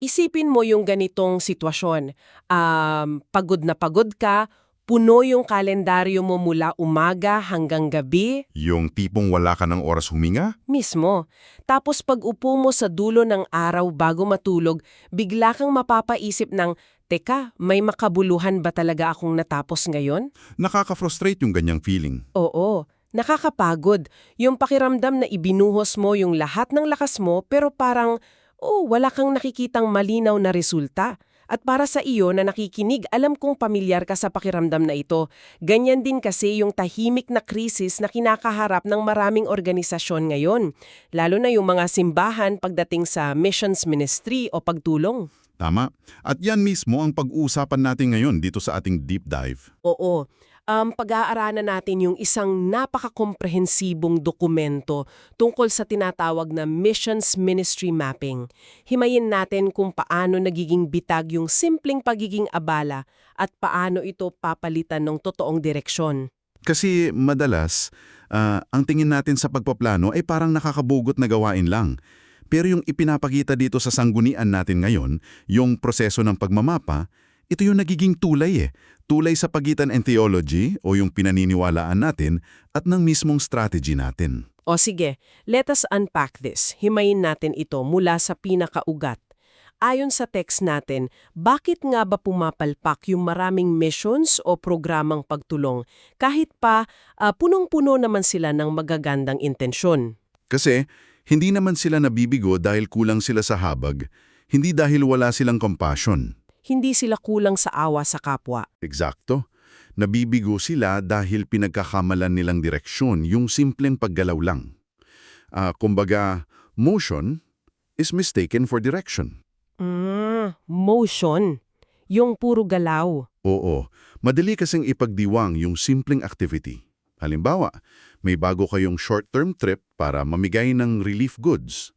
Isipin mo yung ganitong sitwasyon. Pagod na pagod ka, puno yung kalendaryo mo mula umaga hanggang gabi, Yung tipong wala ka ng oras huminga? mismo. Tapos pag upo mo sa dulo ng araw bago matulog, bigla kang mapapaisip ng, teka, may makabuluhan ba talaga akong natapos ngayon? Nakaka-frustrate yung ganyang feeling. Oo, nakakapagod. Yung pakiramdam na ibinuhos mo yung lahat ng lakas mo pero parang, wala kang nakikitang malinaw na resulta. At para sa iyo na nakikinig, alam kong pamilyar ka sa pakiramdam na ito. Ganyan din kasi yung tahimik na krisis na kinakaharap ng maraming organisasyon ngayon. Lalo na yung mga simbahan pagdating sa missions ministry o pagtulong. Tama. At yan mismo ang pag-uusapan natin ngayon dito sa ating deep dive. Oo. Pag-aaralan natin yung isang napakakomprehensibong dokumento tungkol sa tinatawag na Missions Ministry Mapping. Himayin natin kung paano nagiging bitag yung simpleng pagiging abala at paano ito papalitan ng totoong direksyon. Kasi madalas, ang tingin natin sa pagpaplano ay parang nakakabugot na gawain lang. Pero yung ipinapakita dito sa sanggunian natin ngayon, yung proseso ng pagmamapa, ito yung nagiging tulay. Tulay sa pagitan ng theology o yung pinaniniwalaan natin at ng mismong strategy natin. O sige, let us unpack this. Himayin natin ito mula sa pinakaugat. Ayon sa text natin, bakit nga ba pumapalpak yung maraming missions o programang pagtulong kahit pa punong-puno naman sila ng magagandang intensyon? Kasi hindi naman sila nabibigo dahil kulang sila sa habag, hindi dahil wala silang compassion. Hindi sila kulang sa awa sa kapwa. Eksakto. Nabibigo sila dahil pinagkakamalan nilang direksyon, yung simpleng paggalaw lang. Kumbaga, motion is mistaken for direction. Motion. Yung puro galaw. Oo, madali kasing ipagdiwang yung simpleng activity. Halimbawa, may bago kayong short-term trip para mamigay ng relief goods.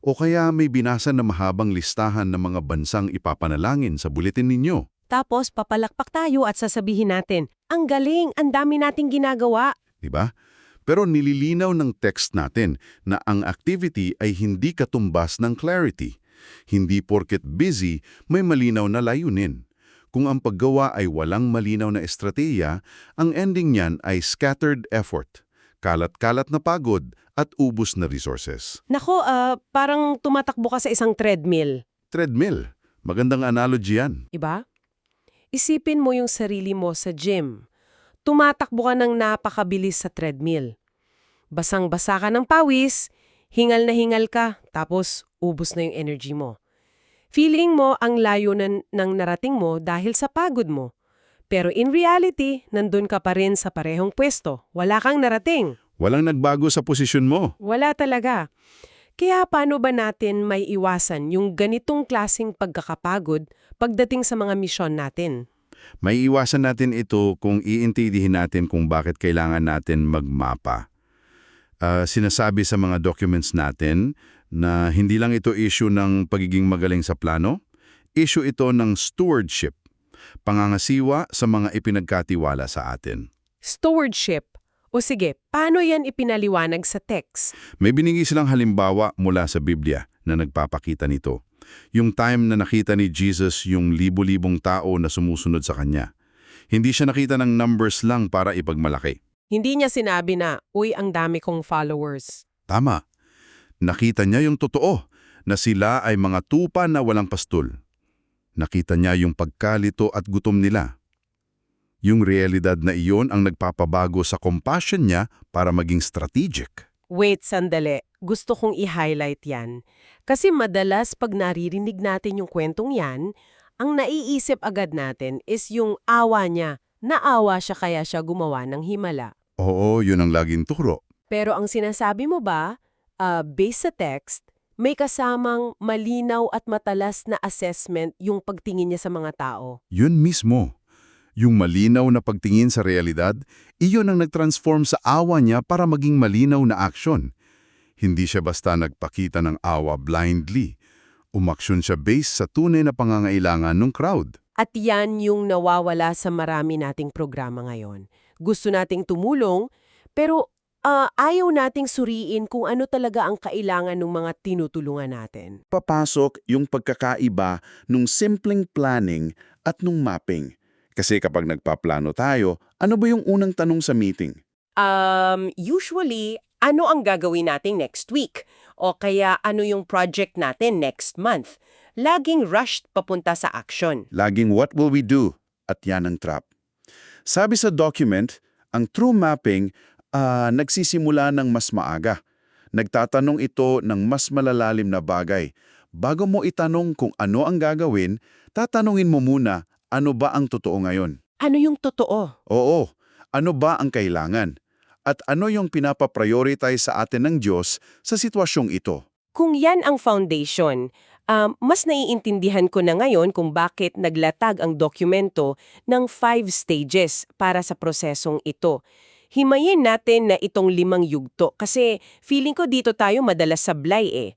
O kaya may binasa na mahabang listahan ng mga bansang ipapanalangin sa buletin ninyo. Tapos papalakpak tayo at sasabihin natin, ang galing, ang dami nating ginagawa. Diba? Pero nililinaw ng text natin na ang activity ay hindi katumbas ng clarity. Hindi porket busy, may malinaw na layunin. Kung ang paggawa ay walang malinaw na estratehiya, ang ending niyan ay scattered effort, kalat-kalat na pagod at ubos na resources. Nako, parang tumatakbo ka sa isang treadmill. Treadmill. Magandang analogy yan. Iba? Isipin mo yung sarili mo sa gym. Tumatakbo ka ng napakabilis sa treadmill. Basang-basa ka ng pawis, hingal na hingal ka, tapos ubos na yung energy mo. Feeling mo ang layo ng narating mo dahil sa pagod mo. Pero in reality, nandun ka pa rin sa parehong pwesto. Wala kang narating. Walang nagbago sa posisyon mo. Wala talaga. Kaya paano ba natin may iwasan yung ganitong klaseng pagkakapagod pagdating sa mga misyon natin? May iwasan natin ito kung iintindihin natin kung bakit kailangan natin magmapa. Sinasabi sa mga documents natin na hindi lang ito issue ng pagiging magaling sa plano, issue ito ng stewardship, pangangasiwa sa mga ipinagkatiwala sa atin. Stewardship. O sige, paano yan ipinaliwanag sa text? May binigay silang halimbawa mula sa Biblia na nagpapakita nito. Yung time na nakita ni Jesus yung libu-libong tao na sumusunod sa kanya. Hindi siya nakita ng numbers lang para ipagmalaki. Hindi niya sinabi na, uy, ang dami kong followers. Tama. Nakita niya yung totoo, na sila ay mga tupa na walang pastol. Nakita niya yung pagkalito at gutom nila. Yung realidad na iyon ang nagpapabago sa compassion niya para maging strategic. Wait, sandali. Gusto kong i-highlight yan. Kasi madalas pag naririnig natin yung kwentong yan, ang naiisip agad natin is yung awa niya. Naawa siya kaya siya gumawa ng himala. Oo, yun ang laging turo. Pero ang sinasabi mo ba, based sa text, may kasamang malinaw at matalas na assessment yung pagtingin niya sa mga tao. Yun mismo. Yung malinaw na pagtingin sa realidad, iyon ang nag-transform sa awa niya para maging malinaw na aksyon. Hindi siya basta nagpakita ng awa blindly. Umaksyon siya based sa tunay na pangangailangan ng crowd. At yan yung nawawala sa marami nating programa ngayon. Gusto nating tumulong, pero ayaw nating suriin kung ano talaga ang kailangan ng mga tinutulungan natin. Papasok yung pagkakaiba nung simpleng planning at nung mapping. Kasi kapag nagpaplano tayo, ano ba yung unang tanong sa meeting? Usually, ano ang gagawin natin next week? O kaya ano yung project natin next month? Laging rushed papunta sa action. Laging what will we do? At yan ang trap. Sabi sa document, ang true mapping nagsisimula ng mas maaga. Nagtatanong ito ng mas malalalim na bagay. Bago mo itanong kung ano ang gagawin, tatanungin mo muna, ano ba ang totoo ngayon? Ano yung totoo? Oo, ano ba ang kailangan? At ano yung pinapaprioritize sa atin ng Diyos sa sitwasyong ito? Kung yan ang foundation, mas naiintindihan ko na ngayon kung bakit naglatag ang dokumento ng 5 stages para sa prosesong ito. Himayin natin na itong 5 yugto kasi feeling ko dito tayo madalas sablay eh.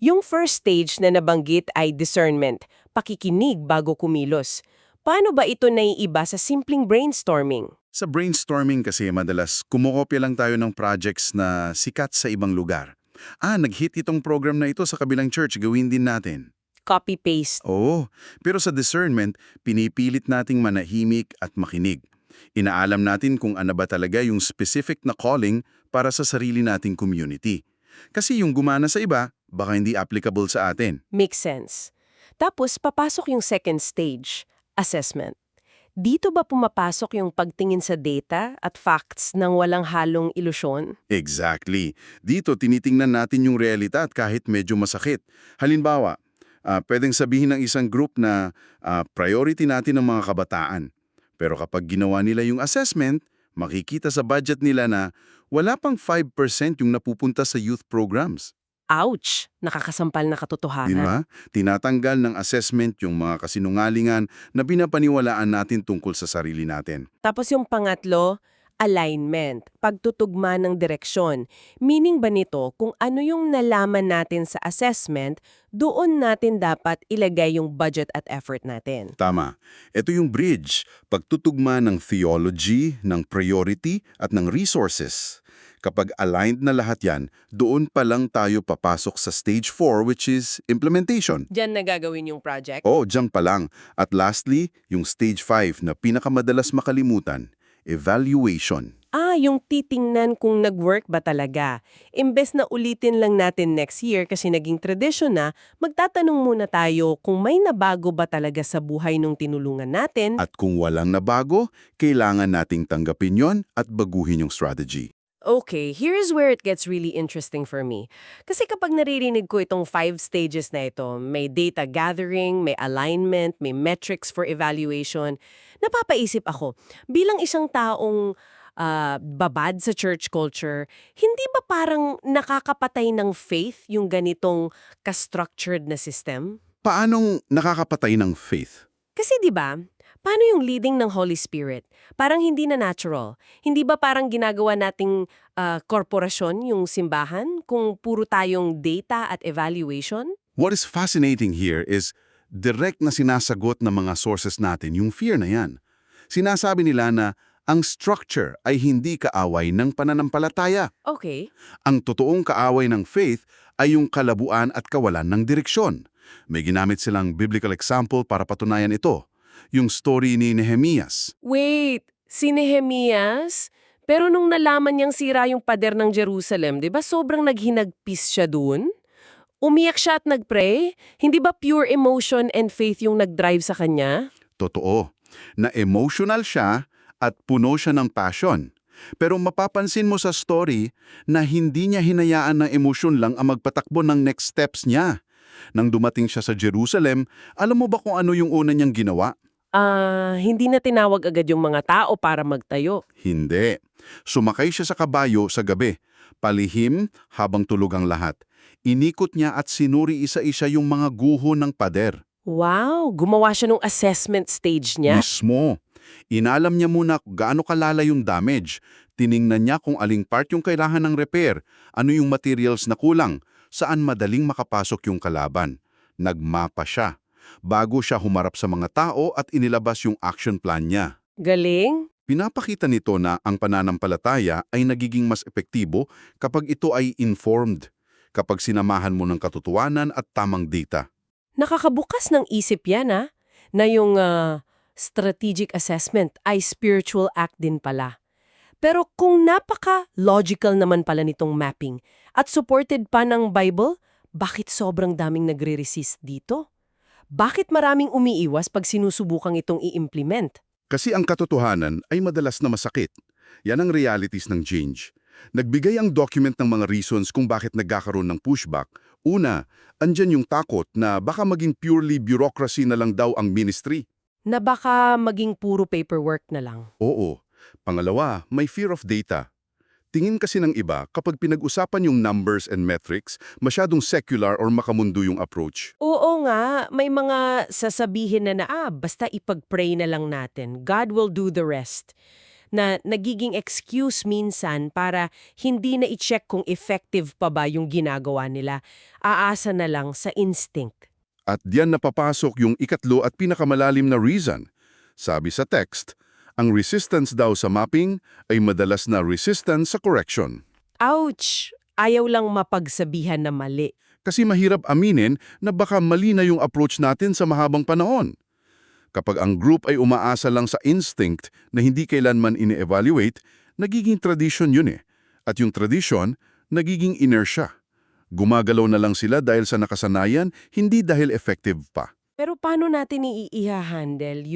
Yung first stage na nabanggit ay discernment, pakikinig bago kumilos. Paano ba ito naiiba sa simpleng brainstorming? Sa brainstorming kasi madalas kumukopya lang tayo ng projects na sikat sa ibang lugar. Nag-hit itong program na ito sa kabilang church, gawin din natin. Copy-paste. Oo, pero sa discernment, pinipilit nating manahimik at makinig. Inaalam natin kung ano ba talaga yung specific na calling para sa sarili nating community. Kasi yung gumana sa iba, baka hindi applicable sa atin. Makes sense. Tapos papasok yung second stage, assessment. Dito ba pumapasok yung pagtingin sa data at facts ng walang halong ilusyon? Exactly. Dito tinitingnan natin yung realidad kahit medyo masakit. Halimbawa, pwedeng sabihin ng isang group na priority natin ng mga kabataan. Pero kapag ginawa nila yung assessment, makikita sa budget nila na wala pang 5% yung napupunta sa youth programs. Ouch! Nakakasampal na Di katotohanan. ba? Tinatanggal ng assessment yung mga kasinungalingan na pinapaniwalaan natin tungkol sa sarili natin. Tapos yung pangatlo, alignment, pagtutugma ng direksyon. Meaning ba nito, kung ano yung nalaman natin sa assessment, doon natin dapat ilagay yung budget at effort natin. Tama. Ito yung bridge, pagtutugma ng theology, ng priority, at ng resources. Kapag aligned na lahat yan, doon pa lang tayo papasok sa stage 4 which is implementation. Diyan na gagawin yung project? Oo, diyan pa lang. At lastly, yung stage 5 na pinakamadalas makalimutan, evaluation. Yung titingnan kung nag-work ba talaga. Imbes na ulitin lang natin next year kasi naging tradisyon na, magtatanong muna tayo kung may nabago ba talaga sa buhay nung tinulungan natin. At kung walang nabago, kailangan nating tanggapin yon at baguhin yung strategy. Okay, here's where it gets really interesting for me. Kasi kapag naririnig ko itong 5 stages na ito, may data gathering, may alignment, may metrics for evaluation, napapaisip ako, bilang isang taong babad sa church culture, hindi ba parang nakakapatay ng faith yung ganitong ka-structured na system? Paanong nakakapatay ng faith? Kasi 'di ba, paano yung leading ng Holy Spirit? Parang hindi na natural. Hindi ba parang ginagawa nating korporasyon yung simbahan kung puro tayong data at evaluation? What is fascinating here is direct na sinasagot ng mga sources natin yung fear na yan. Sinasabi nila na ang structure ay hindi kaaway ng pananampalataya. Okay. Ang totoong kaaway ng faith ay yung kalabuan at kawalan ng direksyon. May ginamit silang biblical example para patunayan ito. Yung story ni Nehemias. Wait, si Nehemias? Pero nung nalaman niyang sira yung pader ng Jerusalem, di ba sobrang naghinagpis siya dun? Umiyak siya at nagpray? Hindi ba pure emotion and faith yung nagdrive sa kanya? Totoo, na emotional siya at puno siya ng passion. Pero mapapansin mo sa story na hindi niya hinayaan ng emosyon lang ang magpatakbo ng next steps niya. Nang dumating siya sa Jerusalem, alam mo ba kung ano yung una niyang ginawa? Hindi na tinawag agad yung mga tao para magtayo. Hindi. Sumakay siya sa kabayo sa gabi. Palihim habang tulog ang lahat. Inikot niya at sinuri isa-isa yung mga guho ng pader. Wow, gumawa siya ng assessment stage niya. Mismo. Inalam niya muna kung gaano kalala yung damage. Tiningnan niya kung aling part yung kailangan ng repair, ano yung materials na kulang, saan madaling makapasok yung kalaban. Nagmapa siya. Bago siya humarap sa mga tao at inilabas yung action plan niya. Galing. Pinapakita nito na ang pananampalataya ay nagiging mas epektibo kapag ito ay informed, kapag sinamahan mo ng katotohanan at tamang data. Nakakabukas ng isip yan, na yung strategic assessment ay spiritual act din pala. Pero kung napaka-logical naman pala nitong mapping at supported pa ng Bible, bakit sobrang daming nagre-resist dito? Bakit maraming umiiwas pag sinusubukang itong i-implement? Kasi ang katotohanan ay madalas na masakit. Yan ang realities ng change. Nagbigay ang document ng mga reasons kung bakit nagkakaroon ng pushback. Una, andyan yung takot na baka maging purely bureaucracy na lang daw ang ministry. Na baka maging puro paperwork na lang. Oo. Pangalawa, may fear of data. Tingin kasi ng iba, kapag pinag-usapan yung numbers and metrics, masyadong secular or makamundo yung approach. Oo nga, may mga sasabihin na basta ipag-pray na lang natin. God will do the rest. Na nagiging excuse minsan para hindi na i-check kung effective pa ba yung ginagawa nila. Aasa na lang sa instinct. At diyan napapasok yung ikatlo at pinakamalalim na reason. Sabi sa text, ang resistance daw sa mapping ay madalas na resistance sa correction. Ouch! Ayaw lang mapagsabihan na mali. Kasi mahirap aminin na baka mali na yung approach natin sa mahabang panahon. Kapag ang group ay umaasa lang sa instinct na hindi kailanman ine-evaluate, nagiging tradition yun eh. At yung tradition, nagiging inertia. Gumagalaw na lang sila dahil sa nakasanayan, hindi dahil effective pa. Pero paano natin i-handle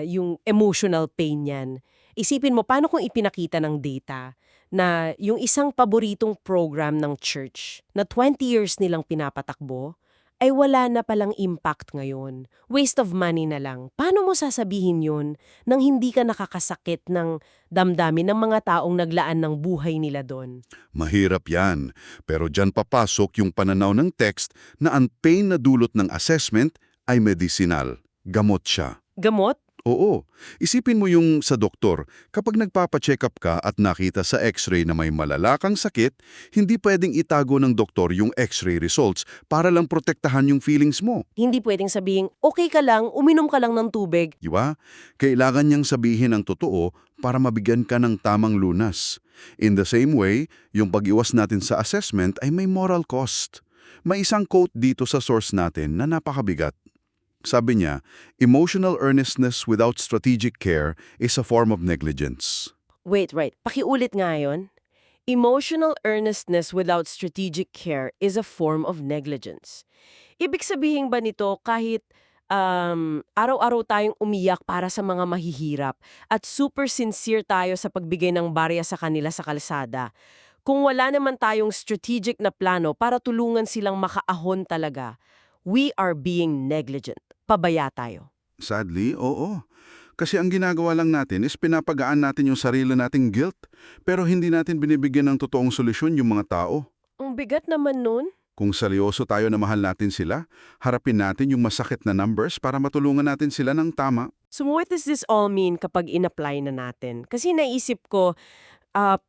yung emotional pain yan? Isipin mo, paano kung ipinakita ng data na yung isang paboritong program ng church na 20 years nilang pinapatakbo, ay wala na palang impact ngayon. Waste of money na lang. Paano mo sasabihin yun nang hindi ka nakakasakit ng damdamin ng mga taong naglaan ng buhay nila doon? Mahirap yan, pero dyan papasok yung pananaw ng text na ang pain na dulot ng assessment ay medicinal. Gamot siya. Gamot? Oo. Isipin mo yung sa doktor, kapag nagpapacheck up ka at nakita sa x-ray na may malalakang sakit, hindi pwedeng itago ng doktor yung x-ray results para lang protektahan yung feelings mo. Hindi pwedeng sabihin, okay ka lang, uminom ka lang ng tubig. Di ba? Kailangan niyang sabihin ang totoo para mabigyan ka ng tamang lunas. In the same way, yung pag-iwas natin sa assessment ay may moral cost. May isang quote dito sa source natin na napakabigat. Sabi niya, emotional earnestness without strategic care is a form of negligence. Wait. Pakiulit nga yun. Emotional earnestness without strategic care is a form of negligence. Ibig sabihin ba nito kahit araw-araw tayong umiyak para sa mga mahihirap at super sincere tayo sa pagbigay ng barya sa kanila sa kalsada, kung wala naman tayong strategic na plano para tulungan silang makaahon talaga, we are being negligent. Pabaya tayo. Sadly, oo. Kasi ang ginagawa lang natin is pinapagaan natin yung sarili nating guilt, pero hindi natin binibigyan ng totoong solusyon yung mga tao. Ang bigat naman nun. Kung seryoso tayo na mahal natin sila, harapin natin yung masakit na numbers para matulungan natin sila ng tama. So what does this all mean kapag in-apply na natin? Kasi naisip ko,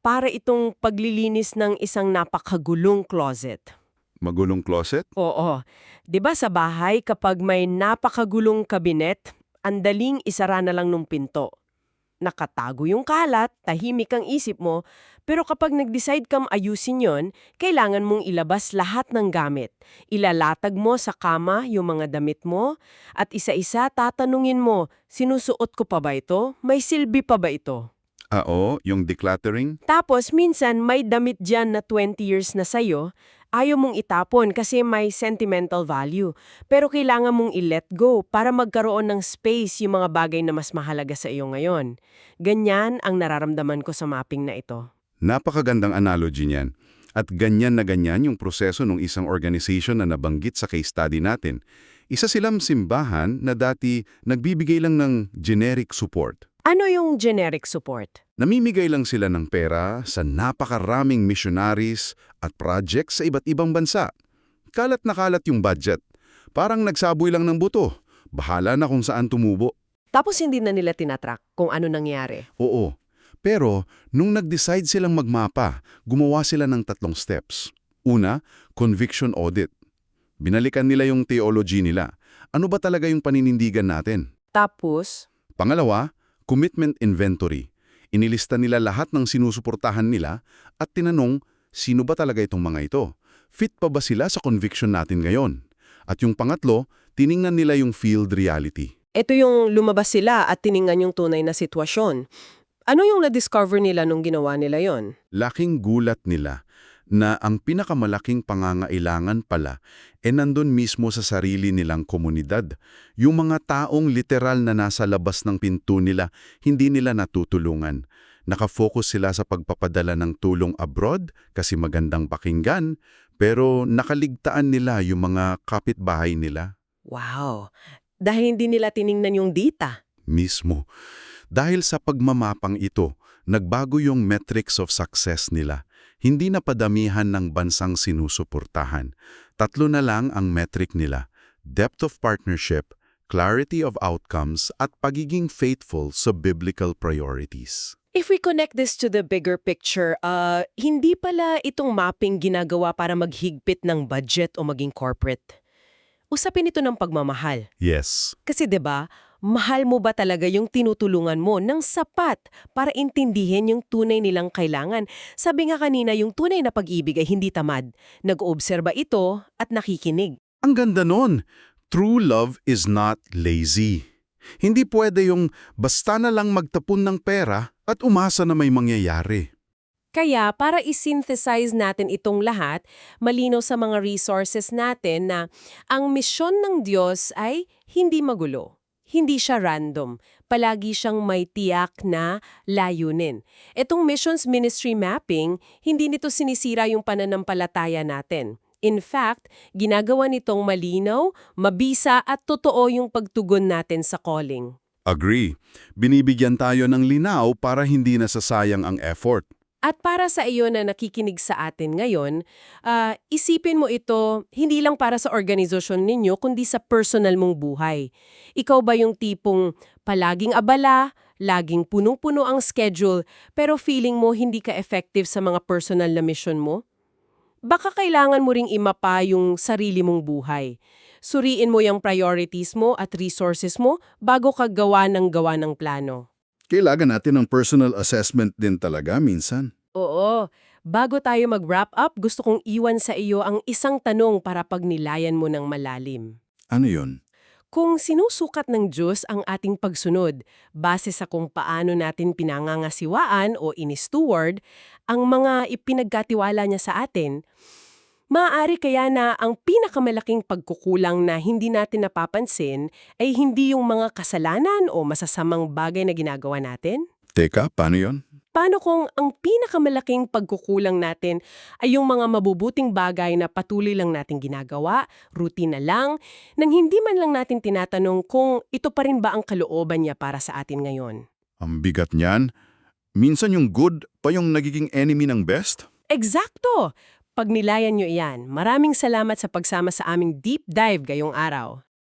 para itong paglilinis ng isang napakagulong closet. Magulong closet? Oo. 'Di ba sa bahay kapag may napakagulong kabinet, ang daling isara na lang nung pinto. Nakatago yung kalat, tahimik ang isip mo, pero kapag nag-decide kang ayusin yon, kailangan mong ilabas lahat ng gamit. Ilalatag mo sa kama yung mga damit mo, at isa-isa tatanungin mo, sinusuot ko pa ba ito? May silbi pa ba ito? Oo, yung decluttering. Tapos minsan may damit dyan na 20 years na sayo, ayaw mong itapon kasi may sentimental value. Pero kailangan mong i-let go para magkaroon ng space yung mga bagay na mas mahalaga sa iyo ngayon. Ganyan ang nararamdaman ko sa mapping na ito. Napakagandang analogy niyan. At ganyan na ganyan yung proseso ng isang organization na nabanggit sa case study natin. Isa silang simbahan na dati nagbibigay lang ng generic support. Ano yung generic support? Namimigay lang sila ng pera sa napakaraming missionaries at projects sa iba't ibang bansa. Kalat na kalat yung budget. Parang nagsaboy lang ng buto. Bahala na kung saan tumubo. Tapos hindi na nila tinatrack kung ano nangyari. Oo. Pero nung nag-decide silang magmapa, gumawa sila ng 3 steps. Una, conviction audit. Binalikan nila yung theology nila. Ano ba talaga yung paninindigan natin? Tapos, Pangalawa, Commitment inventory. Inilista nila lahat ng sinusuportahan nila at tinanong, sino ba talaga itong mga ito? Fit pa ba sila sa conviction natin ngayon? At yung pangatlo, tiningnan nila yung field reality. Ito yung lumabas sila at tiningnan yung tunay na sitwasyon. Ano yung na-discover nila nung ginawa nila yon? Laking gulat nila na ang pinakamalaking pangangailangan pala nandun mismo sa sarili nilang komunidad. Yung mga taong literal na nasa labas ng pinto nila, hindi nila natutulungan. Nakafocus sila sa pagpapadala ng tulong abroad kasi magandang pakinggan, pero nakaligtaan nila yung mga kapitbahay nila. Wow! Dahil hindi nila tiningnan yung data. Mismo. Dahil sa pagmamapang ito, nagbago yung metrics of success nila. Hindi na padamihan ng bansang sinusuportahan. 3 na lang ang metric nila: depth of partnership, clarity of outcomes, at pagiging faithful sa biblical priorities. If we connect this to the bigger picture, hindi pala itong mapping ginagawa para maghigpit ng budget o maging corporate. Usapin ito ng pagmamahal. Yes. Kasi 'di ba, mahal mo ba talaga yung tinutulungan mo ng sapat para intindihin yung tunay nilang kailangan? Sabi nga kanina, yung tunay na pag-ibig ay hindi tamad. Nag-oobserba ito at nakikinig. Ang ganda nun. True love is not lazy. Hindi pwede yung basta na lang magtapon ng pera at umasa na may mangyayari. Kaya para i-synthesize natin itong lahat, malinaw sa mga resources natin na ang misyon ng Diyos ay hindi magulo. Hindi siya random. Palagi siyang may tiyak na layunin. Itong missions ministry mapping, hindi nito sinisira yung pananampalataya natin. In fact, ginagawa nitong malinaw, mabisa at totoo yung pagtugon natin sa calling. Agree. Binibigyan tayo ng linaw para hindi nasasayang ang effort. At para sa iyo na nakikinig sa atin ngayon, isipin mo ito hindi lang para sa organisasyon ninyo, kundi sa personal mong buhay. Ikaw ba yung tipong palaging abala, laging punong-puno ang schedule, pero feeling mo hindi ka effective sa mga personal na mission mo? Baka kailangan mo ring imapa yung sarili mong buhay. Suriin mo yung priorities mo at resources mo bago ka gawa ng plano. Kailangan natin ng personal assessment din talaga minsan. Oo. Bago tayo mag-wrap up, gusto kong iwan sa iyo ang isang tanong para pagnilayan mo ng malalim. Ano yun? Kung sinusukat ng Diyos ang ating pagsunod base sa kung paano natin pinangangasiwaan o in-steward ang mga ipinagkatiwala niya sa atin, maaari kaya na ang pinakamalaking pagkukulang na hindi natin napapansin ay hindi yung mga kasalanan o masasamang bagay na ginagawa natin? Teka, paano yun? Paano kung ang pinakamalaking pagkukulang natin ay yung mga mabubuting bagay na patuloy lang natin ginagawa, routine na lang, nang hindi man lang natin tinatanong kung ito pa rin ba ang kalooban niya para sa atin ngayon? Ang bigat niyan. Minsan yung good pa yung nagiging enemy ng best. Eksakto! Pagnilayan nyo iyan, maraming salamat sa pagsama sa aming deep dive ngayong araw.